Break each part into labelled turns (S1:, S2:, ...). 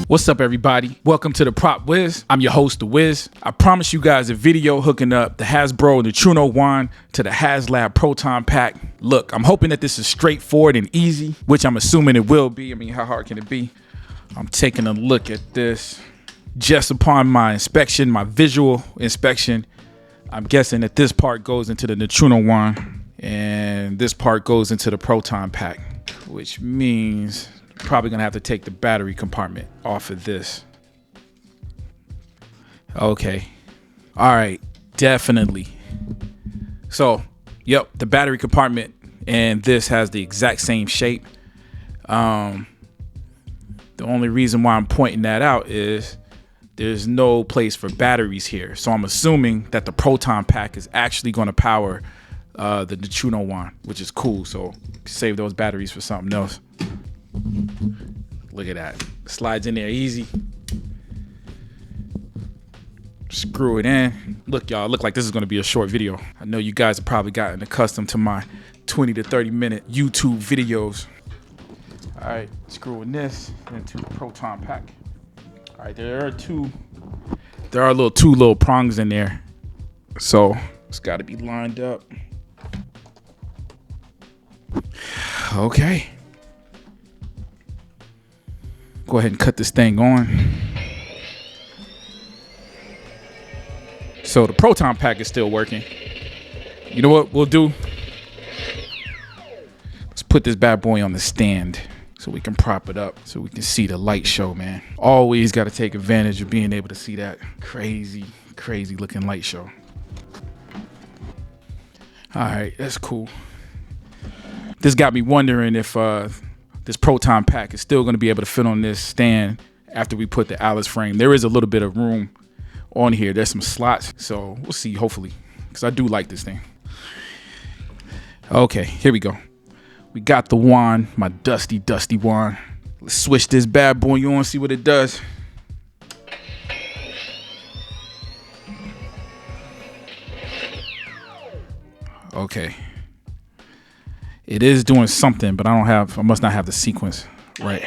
S1: What's up, everybody? Welcome to the Prop Wiz. I'm your host, The Wiz. I promise you guys a video hooking up the Hasbro Neutrona wand to the Haslab Proton pack. Look, I'm hoping that this is straightforward and easy, which I'm assuming it will be. I mean, how hard can it be? I'm taking a look at this. Just upon my inspection, my visual inspection, I'm guessing that this part goes into the Neutrona wand and this part goes into the Proton pack, which means probably gonna have to take the battery compartment off of this. Okay, all right, definitely. So yep, the battery compartment and this has the exact same shape. The only reason why I'm pointing that out is there's no place for batteries here, so I'm assuming that the Proton pack is actually going to power the Neutrona wand, which is cool. So save those batteries for something else. Look at that. Slides in there easy. Screw it in. Look, y'all, look like this is going to be a short video. I know you guys have probably gotten accustomed to my 20 to 30 minute YouTube videos. All right, screwing this into the Proton pack. All right, there are two little prongs in there, so it's got to be lined up. Okay. Go ahead and cut this thing on. So the Proton pack is still working. You know what we'll do? Let's put this bad boy on the stand so we can prop it up so we can see the light show, man. Always got to take advantage of being able to see that crazy looking light show. All right, that's cool. This got me wondering if this Proton pack is still going to be able to fit on this stand after we put the Alice frame. There is a little bit of room on here. There's some slots, so we'll see, hopefully, because I do like this thing. Okay, here we go. We got the wand, my dusty wand. Let's switch this bad boy on, see what it does. Okay. It is doing something, but I must not have the sequence right.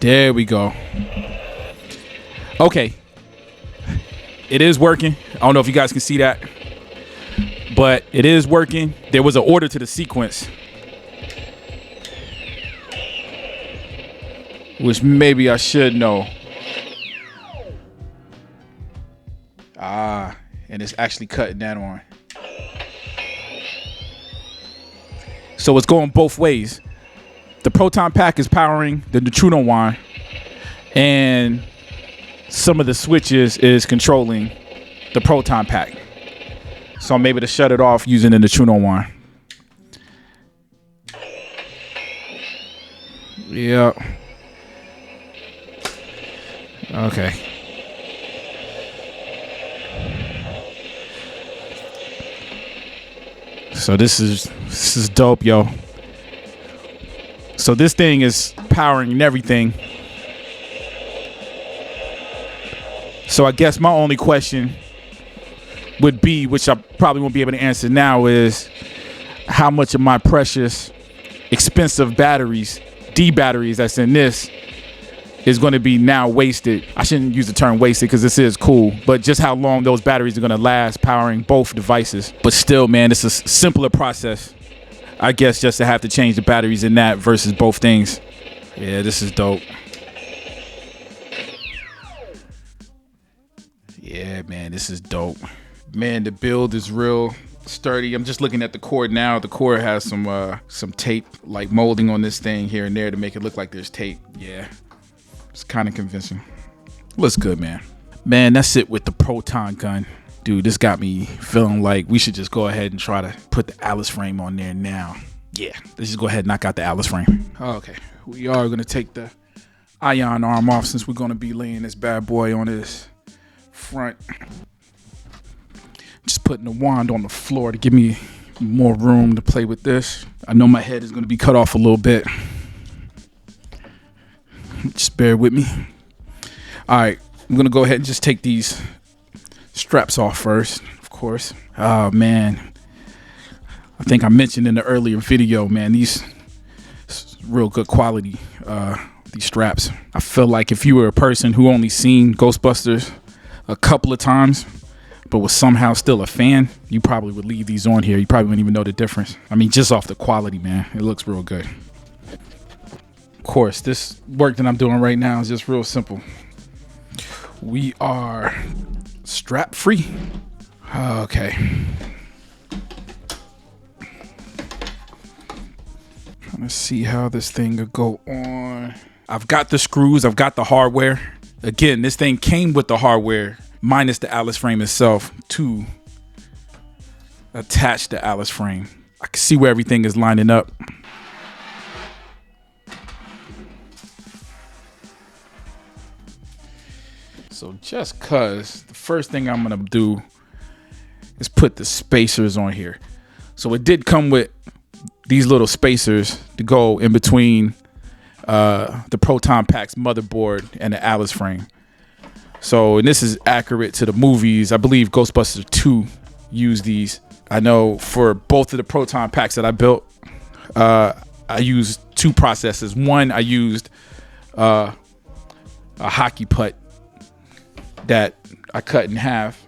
S1: There we go. Okay. It is working. I don't know if you guys can see that, but it is working. There was an order to the sequence, which maybe I should know. And it's actually cutting that on. So it's going both ways. The Proton pack is powering the Neutrona wand, and some of the switches is controlling the Proton pack. So I'm able to shut it off using the Neutrona wand. Yep. Okay. So this is dope, yo. So this thing is powering everything. So I guess my only question would be, which I probably won't be able to answer now, is how much of my precious, expensive batteries, D batteries that's in this, is going to be now wasted. I shouldn't use the term wasted because this is cool, but just how long those batteries are going to last powering both devices. But still, man, it's a simpler process, I guess, just to have to change the batteries in that versus both things. Yeah, this is dope. Yeah, man, this is dope. Man, the build is real sturdy. I'm just looking at the cord now. The cord has some tape, like molding on this thing here and there to make it look like there's tape. Yeah. It's kind of convincing. Looks good, man. Man, that's it with the Proton gun. Dude, this got me feeling like we should just go ahead and try to put the Alice frame on there now. Yeah, let's just go ahead and knock out the Alice frame. Okay, we are going to take the ion arm off since we're going to be laying this bad boy on this front. Just putting the wand on the floor to give me more room to play with this. I know my head is going to be cut off a little bit. Just bear with me. All right, I'm gonna go ahead and just take these straps off first, of course. Oh man, I think I mentioned in the earlier video, man, these real good quality, these straps. I feel like if you were a person who only seen Ghostbusters a couple of times, but was somehow still a fan, you probably would leave these on here. You probably wouldn't even know the difference. I mean, just off the quality, man, it looks real good. Of course, this work that I'm doing right now is just real simple. We are strap free. Okay. Trying to see how this thing could go on. I've got the screws, I've got the hardware. Again, this thing came with the hardware minus the Alice frame itself to attach the Alice frame. I can see where everything is lining up. So just cause, the first thing I'm gonna do is put the spacers on here. So it did come with these little spacers to go in between the Proton Pack's motherboard and the Alice frame. So, and this is accurate to the movies. I believe Ghostbusters 2 used these. I know for both of the Proton Packs that I built, I used two processes. One, I used a hockey putt that I cut in half,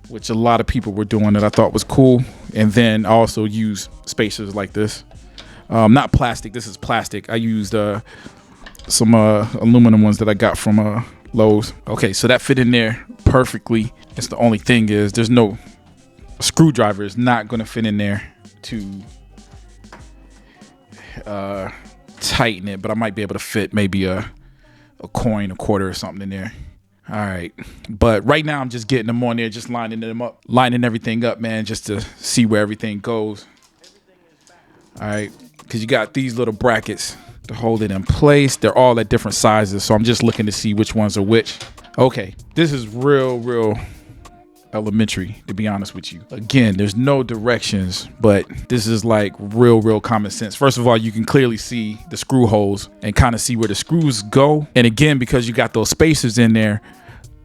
S1: which a lot of people were doing that I thought was cool. And then I also used spacers like this. Not plastic, this is plastic. I used some aluminum ones that I got from Lowe's. Okay, so that fit in there perfectly. That's the only thing is there's no screwdriver is not gonna fit in there to tighten it, but I might be able to fit maybe a coin, a quarter or something in there. All right, but right now I'm just getting them on there, just lining them up, lining everything up, man, just to see where everything goes. All right, because you got these little brackets to hold it in place. They're all at different sizes, so I'm just looking to see which ones are which. Okay, this is real elementary, to be honest with you. Again, there's no directions, but this is like real common sense. First of all, you can clearly see the screw holes and kind of see where the screws go. And again, because you got those spacers in there,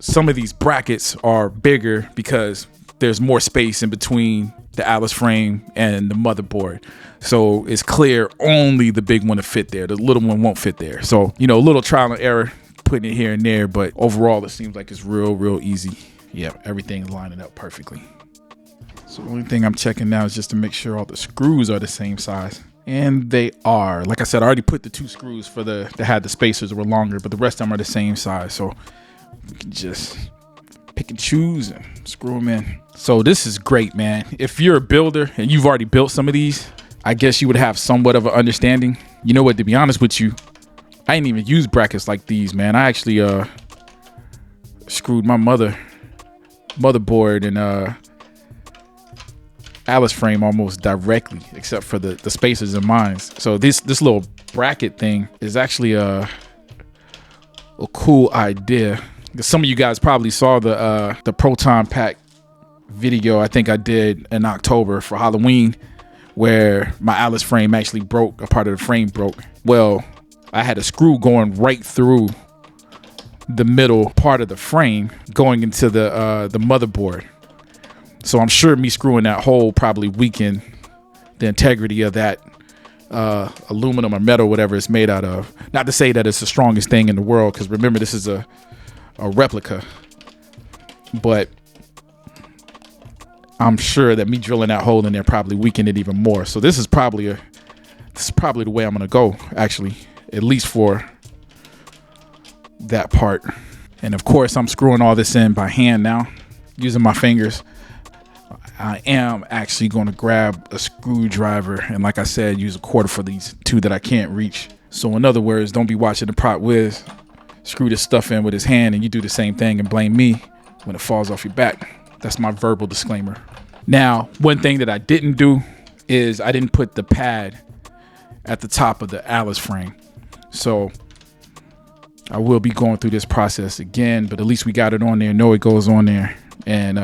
S1: some of these brackets are bigger because there's more space in between the Alice frame and the motherboard. So it's clear only the big one to fit there. The little one won't fit there. So, you know, a little trial and error putting it here and there, but overall it seems like it's real easy. Yeah, everything's lining up perfectly. So the only thing I'm checking now is just to make sure all the screws are the same size. And they are. Like I said, I already put the two screws for that had the spacers that were longer, but the rest of them are the same size. So we can just pick and choose and screw them in. So this is great, man. If you're a builder and you've already built some of these, I guess you would have somewhat of an understanding. You know what, to be honest with you, I didn't even use brackets like these, man. I actually screwed my motherboard and Alice frame almost directly, except for the spacers and mines. So this little bracket thing is actually a cool idea. Some of you guys probably saw the Proton Pack video I think I did in October for Halloween, where my Alice frame actually broke. A part of the frame broke. Well, I had a screw going right through the middle part of the frame going into the motherboard. So I'm sure me screwing that hole probably weakened the integrity of that aluminum or metal, whatever it's made out of. Not to say that it's the strongest thing in the world, because remember, this is a replica. But I'm sure that me drilling that hole in there probably weakened it even more. So this is probably the way I'm gonna go, actually, at least for that part. And of course, I'm screwing all this in by hand now, using my fingers. I am actually going to grab a screwdriver and, like I said, use a quarter for these two that I can't reach. So in other words, don't be watching the Prop Wiz screw this stuff in with his hand and you do the same thing and blame me when it falls off your back. That's my verbal disclaimer. Now, one thing that I didn't do is I didn't put the pad at the top of the Alice frame. So I will be going through this process again, but at least we got it on there. Know it goes on there. And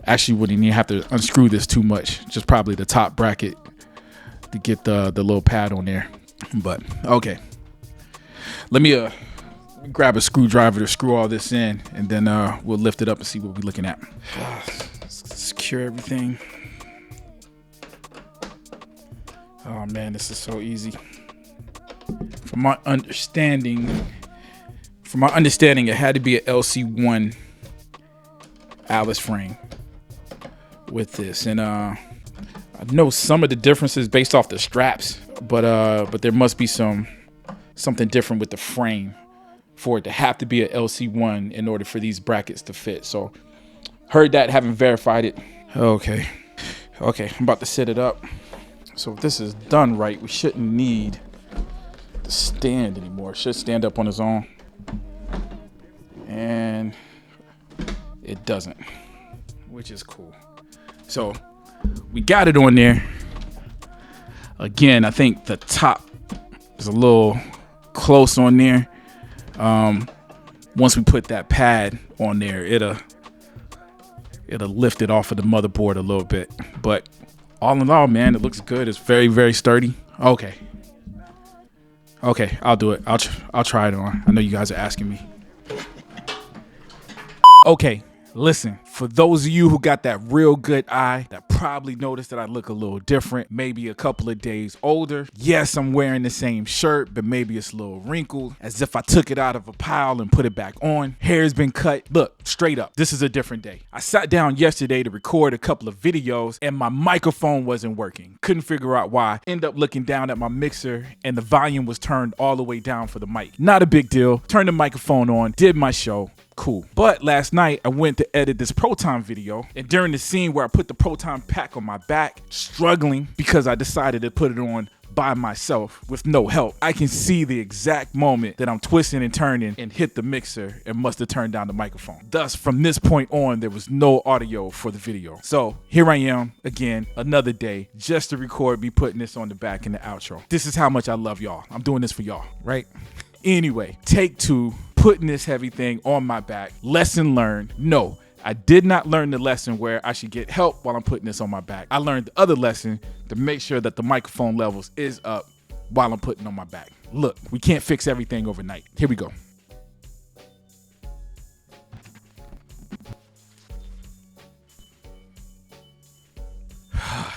S1: actually wouldn't even have to unscrew this too much. Just probably the top bracket to get the little pad on there. But okay, let me grab a screwdriver to screw all this in, and then we'll lift it up and see what we're looking at. Secure everything. Oh man, this is so easy. From my understanding, it had to be an LC1 Alice frame with this, and I know some of the differences based off the straps, but there must be something different with the frame for it to have to be an LC1 in order for these brackets to fit. So heard that, haven't verified it. Okay, I'm about to set it up. So if this is done right, we shouldn't need the stand anymore. It should stand up on its own. And it doesn't, which is cool. So we got it on there. Again, I think the top is a little close on there. Once we put that pad on there, it'll lift it off of the motherboard a little bit. But all in all, man, it looks good. It's very, very sturdy. Okay, I'll do it. I'll try it on. I know you guys are asking me. Okay, listen, for those of you who got that real good eye, that probably noticed that I look a little different, maybe a couple of days older. Yes, I'm wearing the same shirt, but maybe it's a little wrinkled, as if I took it out of a pile and put it back on. Hair's been cut. Look, straight up, this is a different day. I sat down yesterday to record a couple of videos, and my microphone wasn't working. Couldn't figure out why. End up looking down at my mixer, and the volume was turned all the way down for the mic. Not a big deal. Turned the microphone on, did my show. Cool. But last night I went to edit this Proton video, and during the scene where I put the Proton pack on my back, struggling because I decided to put it on by myself with no help, I can see the exact moment that I'm twisting and turning and hit the mixer and must have turned down the microphone. Thus, from this point on, there was no audio for the video. So here I am again, another day, just to record me putting this on the back in the outro. This is how much I love y'all. I'm doing this for y'all, right? Anyway, take two. Putting this heavy thing on my back. Lesson learned. No, I did not learn the lesson where I should get help while I'm putting this on my back. I learned the other lesson to make sure that the microphone levels is up while I'm putting on my back. Look, we can't fix everything overnight. Here we go. I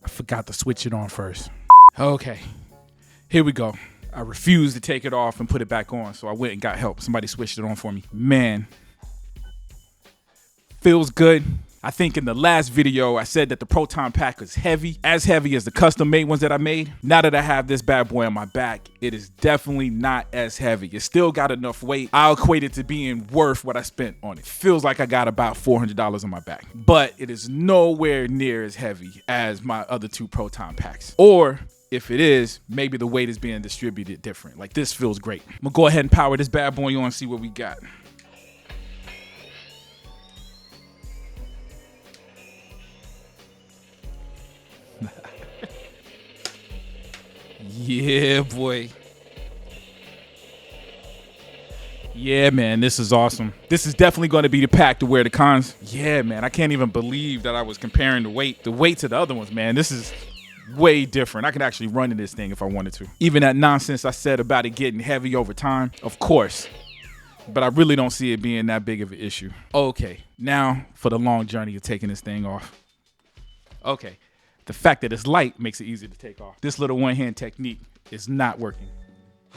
S1: forgot to switch it on first. Okay, here we go. I refused to take it off and put it back on, so I went and got help. Somebody switched it on for me. Man, feels good. I think in the last video, I said that the Proton pack was heavy, as heavy as the custom made ones that I made. Now that I have this bad boy on my back, it is definitely not as heavy. It still got enough weight. I'll equate it to being worth what I spent on it. Feels like I got about $400 on my back, but it is nowhere near as heavy as my other two Proton packs. Or if it is, maybe the weight is being distributed different. Like, this feels great. I'm gonna go ahead and power this bad boy on and see what we got. Yeah, boy. Yeah, man, this is awesome. This is definitely going to be the pack to wear the cons. Yeah, man, I can't even believe that I was comparing the weight to the other ones, man. This is way different. I could actually run in this thing if I wanted to. Even that nonsense I said about it getting heavy over time, of course, but I really don't see it being that big of an issue. Okay, now for the long journey of taking this thing off. Okay, the fact that it's light makes it easy to take off. This little one-hand technique is not working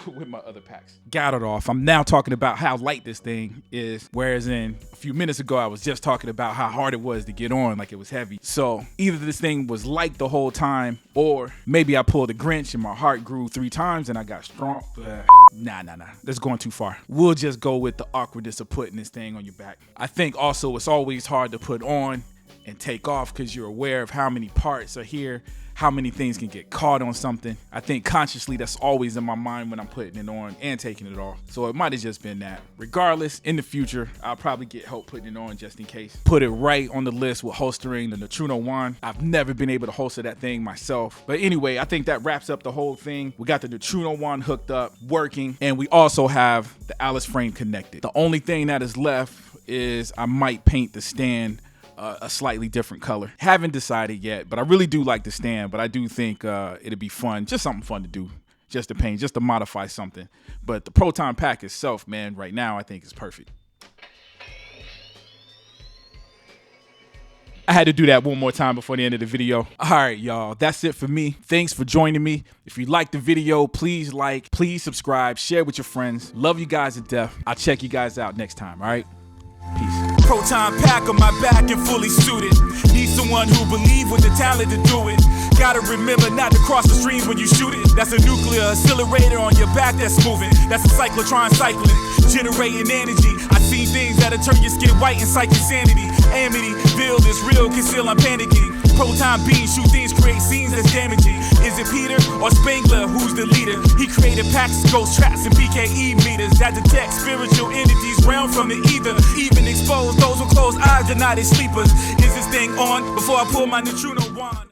S1: with my other packs. Got it off. I'm now talking about how light this thing is, whereas in a few minutes ago I was just talking about how hard it was to get on, like it was heavy. So either this thing was light the whole time, or maybe I pulled a Grinch and my heart grew 3 times and I got strong. Nah. That's going too far. We'll just go with the awkwardness of putting this thing on your back. I think also it's always hard to put on and take off because you're aware of how many parts are here, how many things can get caught on something. I think consciously that's always in my mind when I'm putting it on and taking it off. So it might have just been that. Regardless, in the future, I'll probably get help putting it on just in case. Put it right on the list with holstering the Neutrona wand. I've never been able to holster that thing myself. But anyway, I think that wraps up the whole thing. We got the Neutrona wand hooked up, working, and we also have the Alice frame connected. The only thing that is left is I might paint the stand a slightly different color. Haven't decided yet, but I really do like the stand, but I do think it'd be fun, just something fun to do, just to paint, just to modify something. But the Proton pack itself, man, right now I think is perfect. I had to do that one more time before the end of the video. All right, y'all, that's it for me. Thanks for joining me. If you liked the video, please like, please subscribe, share with your friends. Love you guys to death. I'll check you guys out next time, all right? Peace.
S2: Proton pack on my back and fully suited. Need someone who believe with the talent to do it. Gotta remember not to cross the streams when you shoot it. That's a nuclear accelerator on your back that's moving. That's a cyclotron cycling, generating energy. I seen things that'll turn your skin white and psych insanity. Amity, build is real, conceal I'm panicking. Proton beams shoot things, create scenes that's damaging. Is it Peter or Spengler who's the leader? He created packs, ghost traps, and PKE meters that detect spiritual entities realm from the ether. Even expose those with closed eyes, deny they sleepers. Is this thing on before I pull my Neutrona wand?